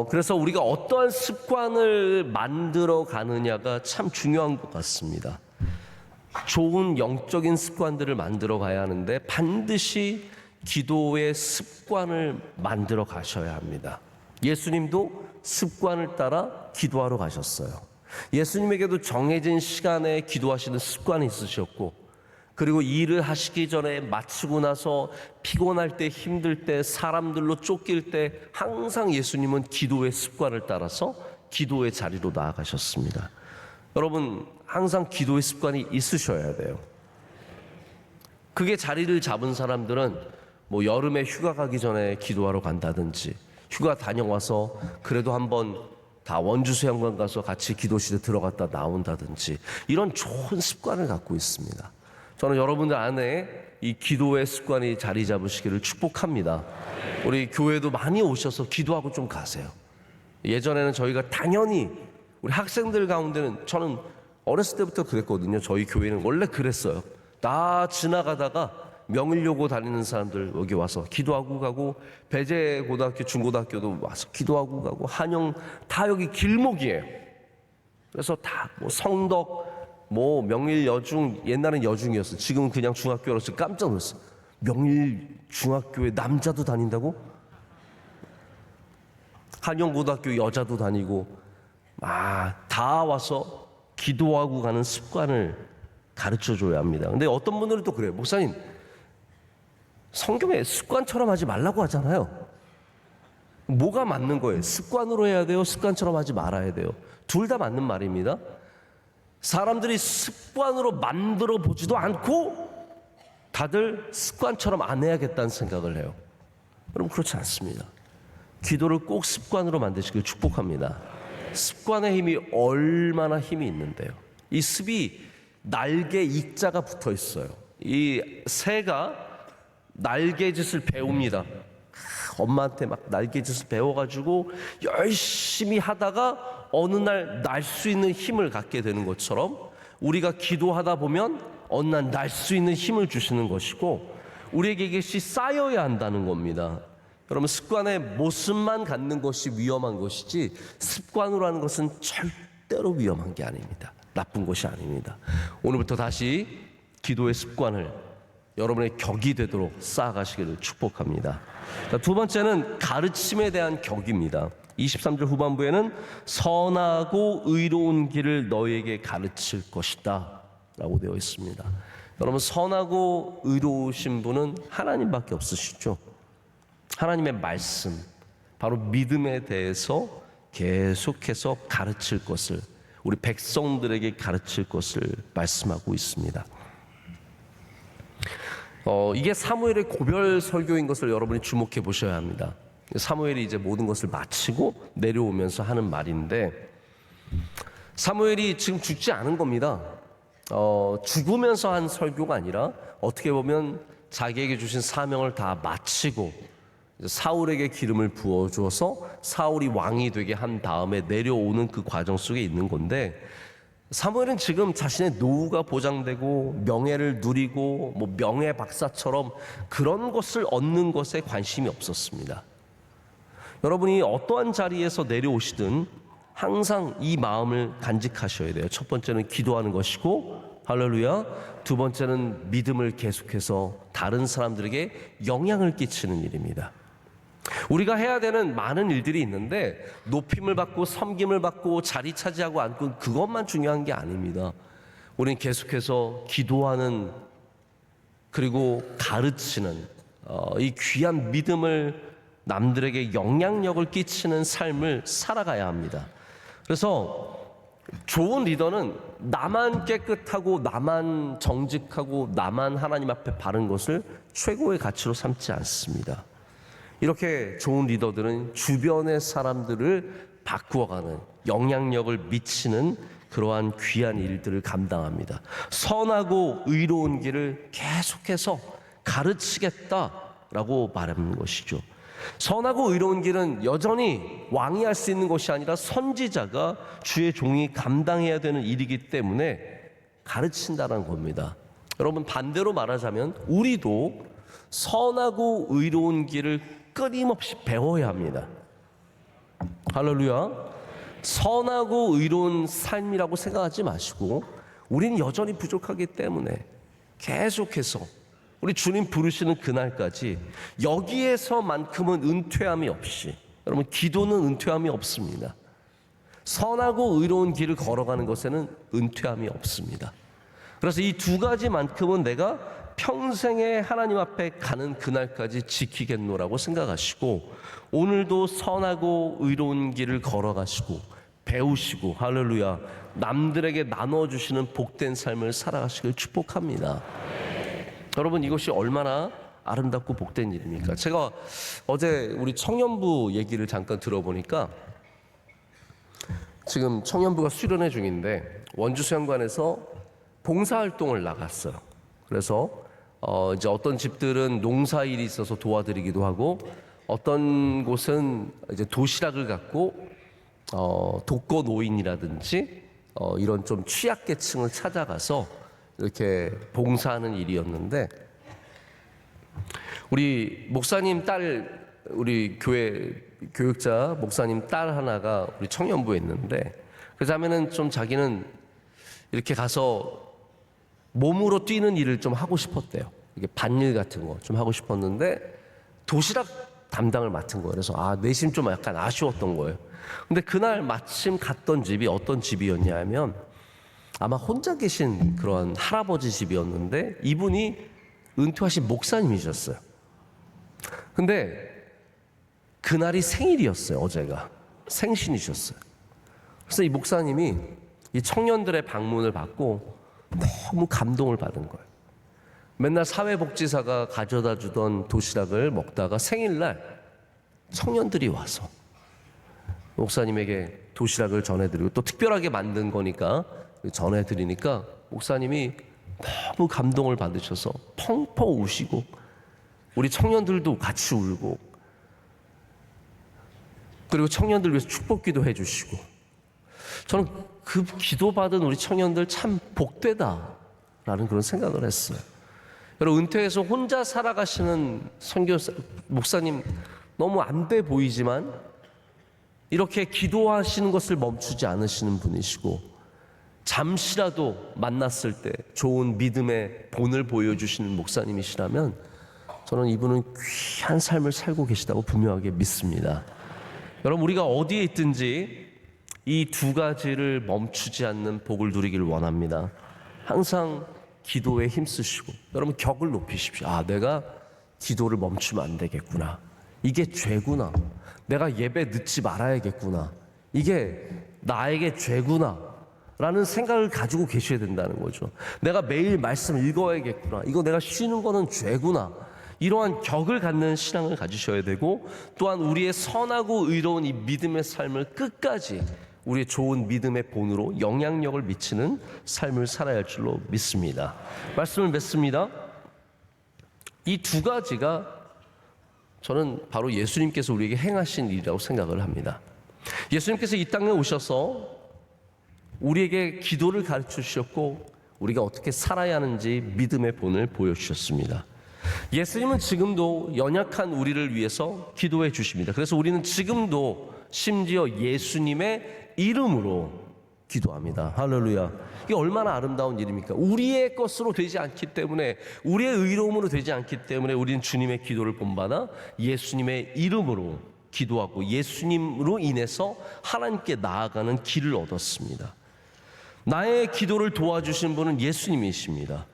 그래서 우리가 어떠한 습관을 만들어 가느냐가 참 중요한 것 같습니다. 좋은 영적인 습관들을 만들어 가야 하는데 반드시 기도의 습관을 만들어 가셔야 합니다. 예수님도 습관을 따라 기도하러 가셨어요. 예수님에게도 정해진 시간에 기도하시는 습관이 있으셨고, 그리고 일을 하시기 전에 마치고 나서 피곤할 때, 힘들 때, 사람들로 쫓길 때 항상 예수님은 기도의 습관을 따라서 기도의 자리로 나아가셨습니다. 여러분, 항상 기도의 습관이 있으셔야 돼요. 그게 자리를 잡은 사람들은 뭐 여름에 휴가 가기 전에 기도하러 간다든지, 휴가 다녀와서 그래도 한번 다 원주 수영관 가서 같이 기도실에 들어갔다 나온다든지, 이런 좋은 습관을 갖고 있습니다. 저는 여러분들 안에 이 기도의 습관이 자리 잡으시기를 축복합니다. 우리 교회도 많이 오셔서 기도하고 좀 가세요. 예전에는 저희가 당연히 우리 학생들 가운데는, 저는 어렸을 때부터 그랬거든요. 저희 교회는 원래 그랬어요. 다 지나가다가 명일여고 다니는 사람들 여기 와서 기도하고 가고, 배재고등학교, 중고등학교도 와서 기도하고 가고, 한영 다 여기 길목이에요. 그래서 다 뭐 성덕, 뭐 명일 여중, 옛날엔 여중이었어요. 지금은 그냥 중학교라서 깜짝 놀랐어요. 명일 중학교에 남자도 다닌다고? 한영고등학교 여자도 다니고, 다 와서 기도하고 가는 습관을 가르쳐 줘야 합니다. 근데 어떤 분들은 또 그래요. 목사님, 성경에 습관처럼 하지 말라고 하잖아요. 뭐가 맞는 거예요? 습관으로 해야 돼요? 습관처럼 하지 말아야 돼요? 둘 다 맞는 말입니다. 사람들이 습관으로 만들어 보지도 않고 다들 습관처럼 안 해야겠다는 생각을 해요. 여러분, 그렇지 않습니다. 기도를 꼭 습관으로 만드시길 축복합니다. 습관의 힘이 얼마나 힘이 있는데요. 이 습이 날개 입자가 붙어 있어요. 이 새가 날개짓을 배웁니다. 엄마한테 막 날개짓을 배워가지고 열심히 하다가 어느 날 날 수 있는 힘을 갖게 되는 것처럼, 우리가 기도하다 보면 어느 날 날 수 있는 힘을 주시는 것이고, 우리에게 이것이 쌓여야 한다는 겁니다. 여러분, 습관의 모습만 갖는 것이 위험한 것이지 습관으로 하는 것은 절대로 위험한 게 아닙니다. 나쁜 것이 아닙니다. 오늘부터 다시 기도의 습관을 여러분의 격이 되도록 쌓아가시기를 축복합니다. 자, 두 번째는 가르침에 대한 격입니다. 23절 후반부에는 선하고 의로운 길을 너희에게 가르칠 것이다 라고 되어 있습니다. 여러분, 선하고 의로우신 분은 하나님밖에 없으시죠. 하나님의 말씀, 바로 믿음에 대해서 계속해서 가르칠 것을, 우리 백성들에게 가르칠 것을 말씀하고 있습니다. 이게 사무엘의 고별 설교인 것을 여러분이 주목해 보셔야 합니다. 사무엘이 이제 모든 것을 마치고 내려오면서 하는 말인데, 사무엘이 지금 죽지 않은 겁니다. 죽으면서 한 설교가 아니라 어떻게 보면 자기에게 주신 사명을 다 마치고 사울에게 기름을 부어주어서 사울이 왕이 되게 한 다음에 내려오는 그 과정 속에 있는 건데, 사무엘은 지금 자신의 노후가 보장되고 명예를 누리고 뭐 명예 박사처럼 그런 것을 얻는 것에 관심이 없었습니다. 여러분이 어떠한 자리에서 내려오시든 항상 이 마음을 간직하셔야 돼요. 첫 번째는 기도하는 것이고, 할렐루야. 두 번째는 믿음을 계속해서 다른 사람들에게 영향을 끼치는 일입니다. 우리가 해야 되는 많은 일들이 있는데, 높임을 받고 섬김을 받고 자리 차지하고 앉고 그것만 중요한 게 아닙니다. 우리는 계속해서 기도하는, 그리고 가르치는 이 귀한 믿음을 남들에게 영향력을 끼치는 삶을 살아가야 합니다. 그래서 좋은 리더는 나만 깨끗하고 나만 정직하고 나만 하나님 앞에 바른 것을 최고의 가치로 삼지 않습니다. 이렇게 좋은 리더들은 주변의 사람들을 바꾸어가는, 영향력을 미치는 그러한 귀한 일들을 감당합니다. 선하고 의로운 길을 계속해서 가르치겠다라고 말하는 것이죠. 선하고 의로운 길은 여전히 왕이 할 수 있는 것이 아니라 선지자가, 주의 종이 감당해야 되는 일이기 때문에 가르친다는 겁니다. 여러분, 반대로 말하자면 우리도 선하고 의로운 길을 끊임없이 배워야 합니다. 할렐루야. 선하고 의로운 삶이라고 생각하지 마시고, 우리는 여전히 부족하기 때문에 계속해서 우리 주님 부르시는 그날까지 여기에서만큼은 은퇴함이 없이, 여러분, 기도는 은퇴함이 없습니다. 선하고 의로운 길을 걸어가는 것에는 은퇴함이 없습니다. 그래서 이 두 가지만큼은 내가 평생에 하나님 앞에 가는 그날까지 지키겠노라고 생각하시고, 오늘도 선하고 의로운 길을 걸어가시고 배우시고, 할렐루야, 남들에게 나눠주시는 복된 삶을 살아가시길 축복합니다. 여러분, 이것이 얼마나 아름답고 복된 일입니까? 제가 어제 우리 청년부 얘기를 잠깐 들어보니까 지금 청년부가 수련회 중인데 원주수양관에서 봉사활동을 나갔어요. 그래서 이제 어떤 집들은 농사일이 있어서 도와드리기도 하고, 어떤 곳은 이제 도시락을 갖고 독거 노인이라든지 이런 좀 취약계층을 찾아가서 이렇게 봉사하는 일이었는데, 우리 목사님 딸, 우리 교회 교육자 목사님 딸 하나가 우리 청년부에 있는데, 그 자매는 좀 자기는 이렇게 가서 몸으로 뛰는 일을 좀 하고 싶었대요. 이게 밭일 같은 거 좀 하고 싶었는데 도시락 담당을 맡은 거예요. 그래서 내심 좀 약간 아쉬웠던 거예요. 근데 그날 마침 갔던 집이 어떤 집이었냐 하면 아마 혼자 계신 그런 할아버지 집이었는데, 이분이 은퇴하신 목사님이셨어요. 근데 그날이 생일이었어요. 어제가 생신이셨어요. 그래서 이 목사님이 이 청년들의 방문을 받고 너무 감동을 받은 거예요. 맨날 사회복지사가 가져다 주던 도시락을 먹다가 생일날 청년들이 와서 목사님에게 도시락을 전해드리고, 또 특별하게 만든 거니까 전해드리니까 목사님이 너무 감동을 받으셔서 펑펑 우시고, 우리 청년들도 같이 울고, 그리고 청년들 위해서 축복기도 해주시고, 저는 그 기도받은 우리 청년들 참 복되다라는 그런 생각을 했어요. 여러분, 은퇴해서 혼자 살아가시는 선교사 목사님 너무 안 돼 보이지만 이렇게 기도하시는 것을 멈추지 않으시는 분이시고, 잠시라도 만났을 때 좋은 믿음의 본을 보여주시는 목사님이시라면 저는 이분은 귀한 삶을 살고 계시다고 분명하게 믿습니다. 여러분, 우리가 어디에 있든지 이 두 가지를 멈추지 않는 복을 누리기를 원합니다. 항상 기도에 힘쓰시고, 여러분 격을 높이십시오. 내가 기도를 멈추면 안 되겠구나. 이게 죄구나. 내가 예배 늦지 말아야겠구나. 이게 나에게 죄구나 라는 생각을 가지고 계셔야 된다는 거죠. 내가 매일 말씀 읽어야겠구나. 이거 내가 쉬는 거는 죄구나. 이러한 격을 갖는 신앙을 가지셔야 되고, 또한 우리의 선하고 의로운 이 믿음의 삶을 끝까지 우리의 좋은 믿음의 본으로 영향력을 미치는 삶을 살아야 할 줄로 믿습니다. 말씀을 맺습니다. 이 두 가지가 저는 바로 예수님께서 우리에게 행하신 일이라고 생각을 합니다. 예수님께서 이 땅에 오셔서 우리에게 기도를 가르쳐 주셨고, 우리가 어떻게 살아야 하는지 믿음의 본을 보여주셨습니다. 예수님은 지금도 연약한 우리를 위해서 기도해 주십니다. 그래서 우리는 지금도 심지어 예수님의 이름으로 기도합니다. 할렐루야. 이게 얼마나 아름다운 일입니까? 우리의 것으로 되지 않기 때문에, 우리의 의로움으로 되지 않기 때문에 우리는 주님의 기도를 본받아 예수님의 이름으로 기도하고 예수님으로 인해서 하나님께 나아가는 길을 얻었습니다. 나의 기도를 도와주신 분은 예수님이십니다.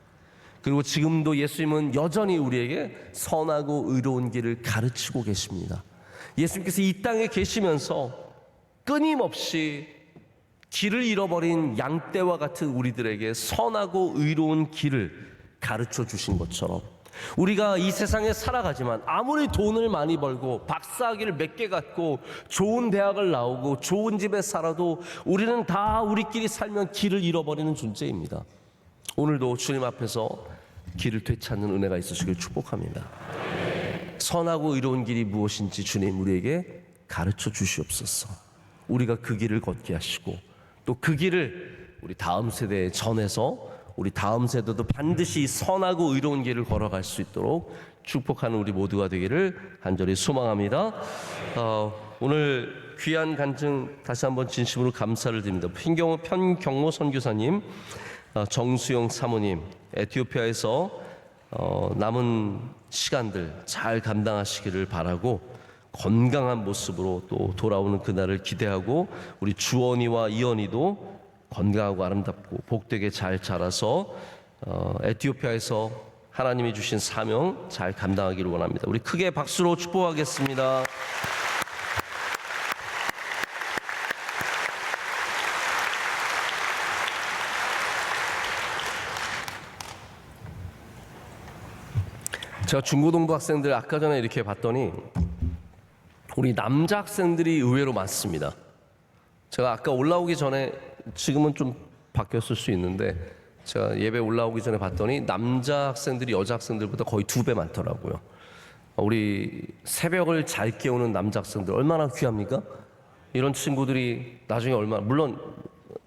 그리고 지금도 예수님은 여전히 우리에게 선하고 의로운 길을 가르치고 계십니다. 예수님께서 이 땅에 계시면서 끊임없이 길을 잃어버린 양떼와 같은 우리들에게 선하고 의로운 길을 가르쳐 주신 것처럼, 우리가 이 세상에 살아가지만 아무리 돈을 많이 벌고 박사학위를 몇 개 갖고 좋은 대학을 나오고 좋은 집에 살아도 우리는 다 우리끼리 살면 길을 잃어버리는 존재입니다. 오늘도 주님 앞에서 길을 되찾는 은혜가 있으시길 축복합니다. 선하고 의로운 길이 무엇인지 주님 우리에게 가르쳐 주시옵소서. 우리가 그 길을 걷게 하시고, 또 그 길을 우리 다음 세대에 전해서 우리 다음 세대도 반드시 선하고 의로운 길을 걸어갈 수 있도록 축복하는 우리 모두가 되기를 간절히 소망합니다. 오늘 귀한 간증 다시 한번 진심으로 감사를 드립니다. 편경모 선교사님, 정수영 사모님, 에티오피아에서 남은 시간들 잘 감당하시기를 바라고, 건강한 모습으로 또 돌아오는 그날을 기대하고, 우리 주원이와 이원이도 건강하고 아름답고 복되게 잘 자라서 에티오피아에서 하나님이 주신 사명 잘 감당하기를 원합니다. 우리 크게 박수로 축복하겠습니다. 제가 중고등부 학생들 아까 전에 이렇게 봤더니 우리 남자 학생들이 의외로 많습니다. 제가 아까 올라오기 전에, 지금은 좀 바뀌었을 수 있는데 제가 예배 올라오기 전에 봤더니 남자 학생들이 여자 학생들보다 거의 2배 많더라고요. 우리 새벽을 잘 깨우는 남자 학생들 얼마나 귀합니까? 이런 친구들이 나중에 얼마나, 물론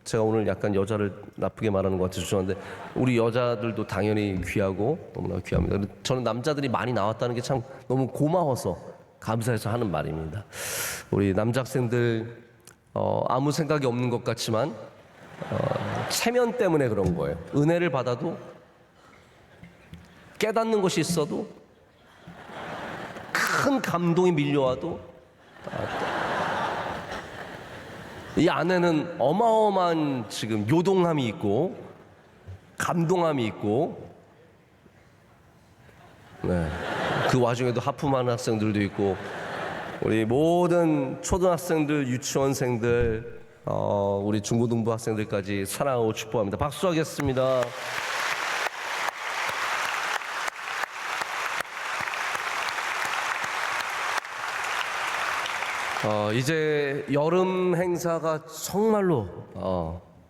제가 오늘 약간 여자를 나쁘게 말하는 것 같아서 죄송한데 우리 여자들도 당연히 귀하고 너무나 귀합니다. 저는 남자들이 많이 나왔다는 게 참 너무 고마워서 감사해서 하는 말입니다. 우리 남자 학생들 아무 생각이 없는 것 같지만 체면 때문에 그런 거예요. 은혜를 받아도 깨닫는 것이 있어도 큰 감동이 밀려와도 이 안에는 어마어마한 지금 요동함이 있고 감동함이 있고, 네, 그 와중에도 하품하는 학생들도 있고, 우리 모든 초등학생들, 유치원생들, 우리 중고등부 학생들까지 사랑하고 축복합니다. 박수하겠습니다. 이제 여름 행사가 정말로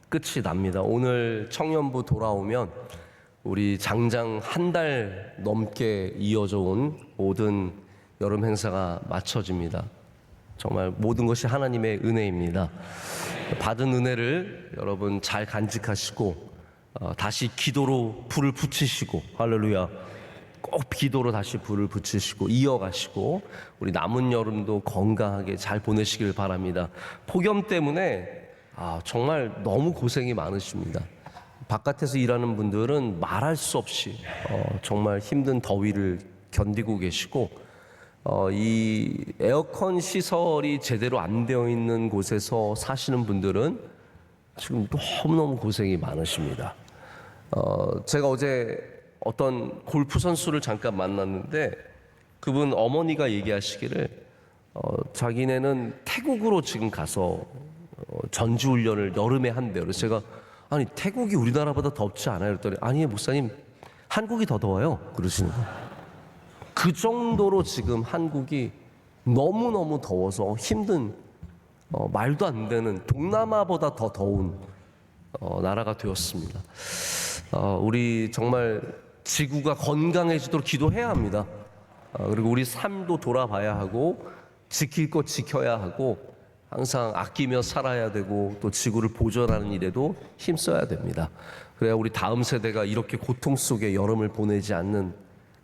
끝이 납니다. 오늘 청년부 돌아오면 우리 장장 한 달 넘게 이어져 온 모든 여름 행사가 마쳐집니다. 정말 모든 것이 하나님의 은혜입니다. 받은 은혜를 여러분 잘 간직하시고 다시 기도로 불을 붙이시고, 할렐루야, 꼭 기도로 다시 불을 붙이시고 이어가시고 우리 남은 여름도 건강하게 잘 보내시길 바랍니다. 폭염 때문에 정말 너무 고생이 많으십니다. 바깥에서 일하는 분들은 말할 수 없이 정말 힘든 더위를 견디고 계시고, 이 에어컨 시설이 제대로 안 되어 있는 곳에서 사시는 분들은 지금 너무너무 고생이 많으십니다. 제가 어제 어떤 골프 선수를 잠깐 만났는데 그분 어머니가 얘기하시기를 자기네는 태국으로 지금 가서 전지훈련을 여름에 한대요. 그래서 제가 아니 태국이 우리나라보다 덥지 않아요? 그랬더니 아니 목사님 한국이 더 더워요 그러시는 거예요. 그 정도로 지금 한국이 너무너무 더워서 힘든, 말도 안 되는, 동남아보다 더 더운 나라가 되었습니다. 우리 정말 지구가 건강해지도록 기도해야 합니다. 그리고 우리 삶도 돌아봐야 하고 지킬 것 지켜야 하고 항상 아끼며 살아야 되고 또 지구를 보존하는 일에도 힘써야 됩니다. 그래야 우리 다음 세대가 이렇게 고통 속에 여름을 보내지 않는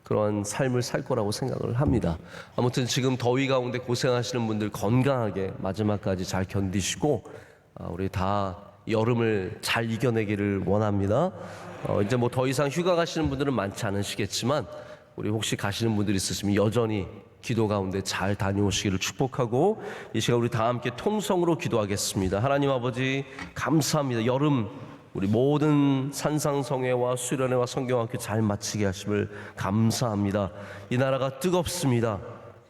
그런 삶을 살 거라고 생각을 합니다. 아무튼 지금 더위 가운데 고생하시는 분들 건강하게 마지막까지 잘 견디시고 우리 다 여름을 잘 이겨내기를 원합니다. 이제 뭐 더 이상 휴가 가시는 분들은 많지 않으시겠지만 우리 혹시 가시는 분들 있으시면 여전히 기도 가운데 잘 다녀오시기를 축복하고 이 시간 우리 다 함께 통성으로 기도하겠습니다. 하나님 아버지 감사합니다. 여름 우리 모든 산상성회와 수련회와 성경학교 잘 마치게 하심을 감사합니다. 이 나라가 뜨겁습니다.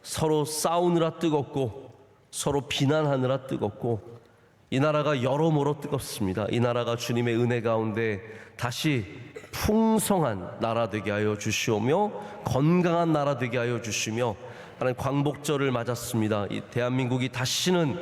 서로 싸우느라 뜨겁고 서로 비난하느라 뜨겁고 이 나라가 여러모로 뜨겁습니다. 이 나라가 주님의 은혜 가운데 다시 풍성한 나라 되게 하여 주시오며 건강한 나라 되게 하여 주시며, 하나님 광복절을 맞았습니다. 이 대한민국이 다시는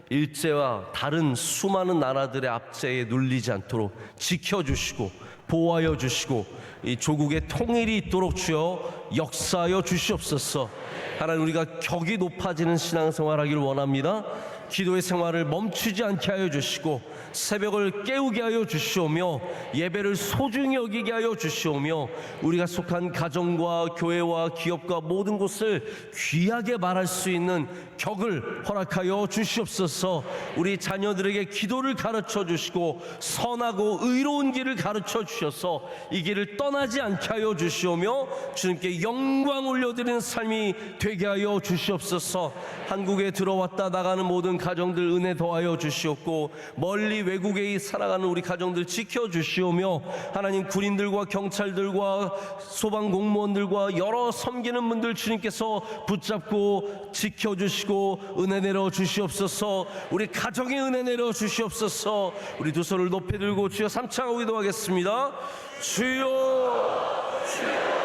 일제와 다른 수많은 나라들의 압제에 눌리지 않도록 지켜주시고 보호하여 주시고 이 조국의 통일이 있도록 주여 역사하여 주시옵소서. 하나님 우리가 격이 높아지는 신앙생활하기를 원합니다. 기도의 생활을 멈추지 않게 하여 주시고 새벽을 깨우게 하여 주시오며 예배를 소중히 여기게 하여 주시오며 우리가 속한 가정과 교회와 기업과 모든 곳을 귀하게 말할 수 있는 격을 허락하여 주시옵소서. 우리 자녀들에게 기도를 가르쳐 주시고 선하고 의로운 길을 가르쳐 주셔서 이 길을 떠나지 않게 하여 주시오며 주님께 영광 올려드리는 삶이 되게 하여 주시옵소서. 한국에 들어왔다 나가는 모든 가정들 은혜 더하여 주시옵고 멀리 외국에 살아가는 우리 가정들 지켜주시오며 하나님 군인들과 경찰들과 소방공무원들과 여러 섬기는 분들 주님께서 붙잡고 지켜주시고 은혜 내려 주시옵소서. 우리 가정에 은혜 내려 주시옵소서. 우리 두 손을 높이 들고 주여 삼창하고 기도하겠습니다. 주여, 주여.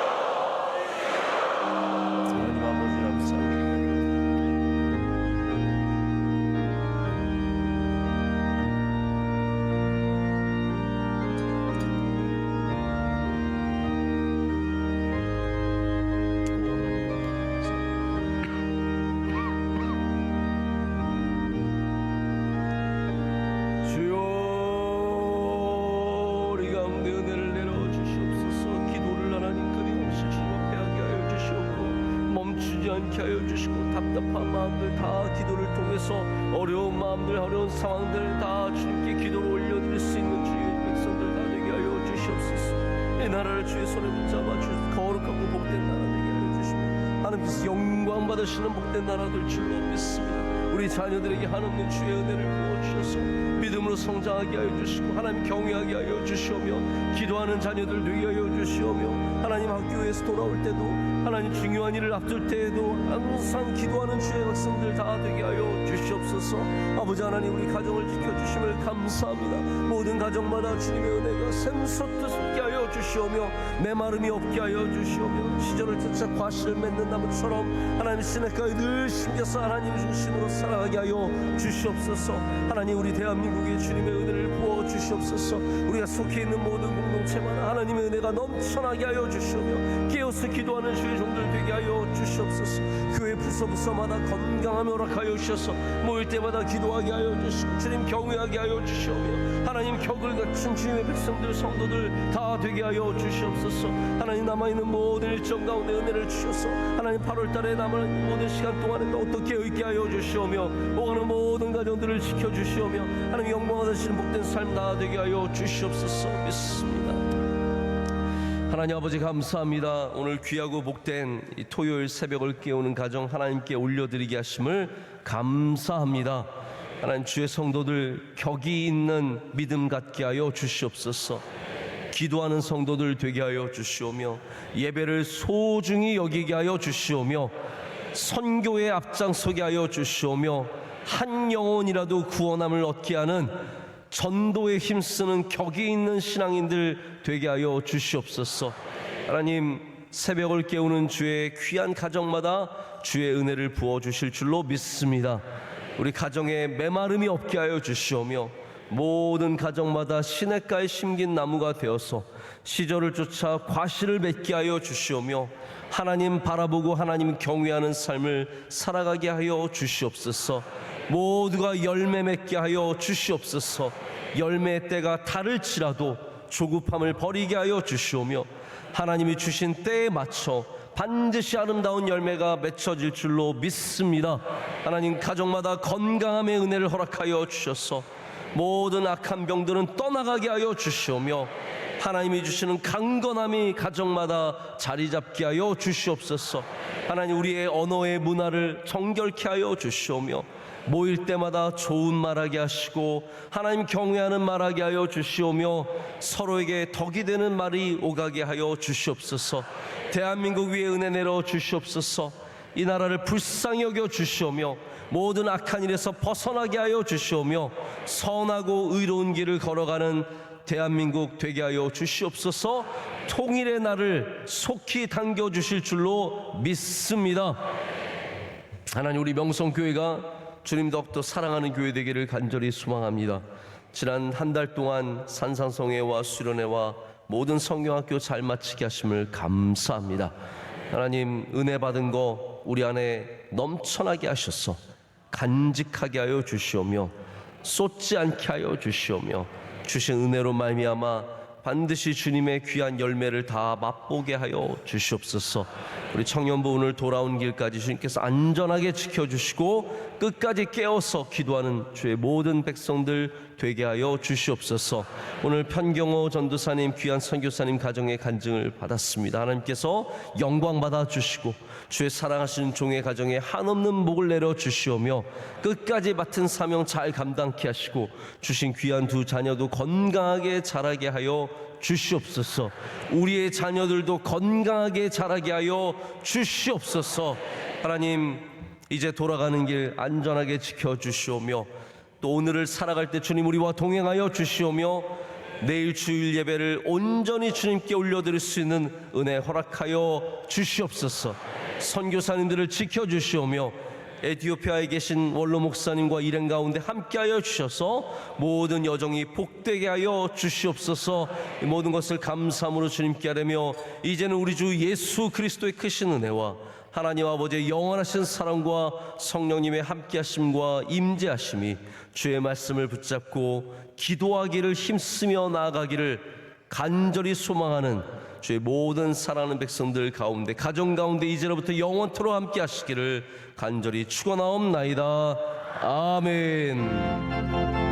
응답한 마음들 다 기도를 통해서 어려운 마음들, 어려운 상황들 다 주님께 기도를 올려드릴 수 있는 주의 백성들 다 되게 하여 주시옵소서. 이 나라를 주의 손에 붙잡아 주 거룩하고 복된 나라 되게 하여 주시고 하나님께서 영광 받으시는 복된 나라 될 줄로 믿습니다. 우리 자녀들에게 한없는 주의 은혜를 부어주셔서 믿음으로 성장하게 하여 주시고 하나님 경외하게 하여 주시오며 기도하는 자녀들 되게 하여 주시오며 하나님 학교에서 돌아올 때도 하나님 중요한 일을 앞둘 때에도 항상 기도하는 주의 백성들 다 되게 하여 주시옵소서. 아버지 하나님 우리 가정을 지켜주심을 감사합니다. 모든 가정마다 주님의 은혜가 샘솟게 하여 주시오며 메마름이 없게 하여 주시오며 시절을 쫓아 과실을 맺는 나무처럼 하나님 시냇가에 늘 심겨서 하나님 중심으로 살아가게 하여 주시옵소서. 하나님 우리 대한민국에 주님의 은혜를 부어 주시옵소서. 우리가 속해 있는 모든 공동체마다 하나님의 은혜가 넘쳐나게 하여 주시오며 깨어서 기도하는 주의 종들 되게 하여 주시옵소서. 교회 부서마다 건강함을 허락하여 주셔서 모일 때마다 기도하게 하여 주시고 주님 경외하게 하여 주시오며 하나님 격을 갖춘 주님의 백성들 성도들 다 되게 하여 주시옵소서. 하나님 남아있는 모든 일정 가운데 은혜를 주셔서 하나님 8월달에 남은 모든 시간 동안에 어떻게 있게 하여 주시오며 오가는 모든 가정들을 지켜주시오며 하나님 영광 받으시는 복된 삶 다 되게 하여 주시옵소서. 믿습니다. 하나님 아버지 감사합니다. 오늘 귀하고 복된 이 토요일 새벽을 깨우는 가정 하나님께 올려드리게 하심을 감사합니다. 하나님 주의 성도들 격이 있는 믿음 갖게 하여 주시옵소서. 기도하는 성도들 되게 하여 주시오며 예배를 소중히 여기게 하여 주시오며 선교에 앞장서게 하여 주시오며 한 영혼이라도 구원함을 얻게 하는 전도에 힘쓰는 격이 있는 신앙인들 되게 하여 주시옵소서. 하나님 새벽을 깨우는 주의 귀한 가정마다 주의 은혜를 부어주실 줄로 믿습니다. 우리 가정에 메마름이 없게 하여 주시오며 모든 가정마다 시냇가에 심긴 나무가 되어서 시절을 쫓아 과실을 맺게 하여 주시오며 하나님 바라보고 하나님 경외하는 삶을 살아가게 하여 주시옵소서. 모두가 열매 맺게 하여 주시옵소서. 열매의 때가 다를지라도 조급함을 버리게 하여 주시오며 하나님이 주신 때에 맞춰 반드시 아름다운 열매가 맺혀질 줄로 믿습니다. 하나님 가정마다 건강함의 은혜를 허락하여 주셔서 모든 악한 병들은 떠나가게 하여 주시오며 하나님이 주시는 강건함이 가정마다 자리 잡게 하여 주시옵소서. 하나님 우리의 언어의 문화를 정결케 하여 주시오며 모일 때마다 좋은 말하게 하시고 하나님 경외하는 말하게 하여 주시오며 서로에게 덕이 되는 말이 오가게 하여 주시옵소서. 대한민국 위에 은혜 내려 주시옵소서. 이 나라를 불쌍히 여겨 주시오며 모든 악한 일에서 벗어나게 하여 주시오며 선하고 의로운 길을 걸어가는 대한민국 되게 하여 주시옵소서. 통일의 날을 속히 당겨주실 줄로 믿습니다. 하나님 우리 명성교회가 주님 더욱더 사랑하는 교회 되기를 간절히 소망합니다. 지난 한 달 동안 산상성회와 수련회와 모든 성경학교 잘 마치게 하심을 감사합니다. 하나님 은혜 받은 거 우리 안에 넘쳐나게 하셔서 간직하게 하여 주시오며 쏟지 않게 하여 주시오며 주신 은혜로 말미암아 반드시 주님의 귀한 열매를 다 맛보게 하여 주시옵소서. 우리 청년부 오늘 돌아온 길까지 주님께서 안전하게 지켜주시고 끝까지 깨어서 기도하는 주의 모든 백성들 되게 하여 주시옵소서. 오늘 편경호 전도사님 귀한 선교사님 가정의 간증을 받았습니다. 하나님께서 영광 받아주시고 주의 사랑하시는 종의 가정에 한없는 복을 내려주시오며 끝까지 맡은 사명 잘 감당케 하시고 주신 귀한 두 자녀도 건강하게 자라게 하여 주시옵소서. 우리의 자녀들도 건강하게 자라게 하여 주시옵소서. 하나님 이제 돌아가는 길 안전하게 지켜주시오며 또 오늘을 살아갈 때 주님 우리와 동행하여 주시오며 내일 주일 예배를 온전히 주님께 올려드릴 수 있는 은혜 허락하여 주시옵소서. 선교사님들을 지켜주시오며 에티오피아에 계신 원로 목사님과 일행 가운데 함께하여 주셔서 모든 여정이 복되게 하여 주시옵소서. 이 모든 것을 감사함으로 주님께 하려며 이제는 우리 주 예수 그리스도의 크신 은혜와 하나님 아버지의 영원하신 사랑과 성령님의 함께하심과 임재하심이 주의 말씀을 붙잡고 기도하기를 힘쓰며 나아가기를 간절히 소망하는 주의 모든 사랑하는 백성들 가운데, 가정 가운데 이제로부터 영원토록 함께 하시기를 간절히 축원하옵나이다. 아멘.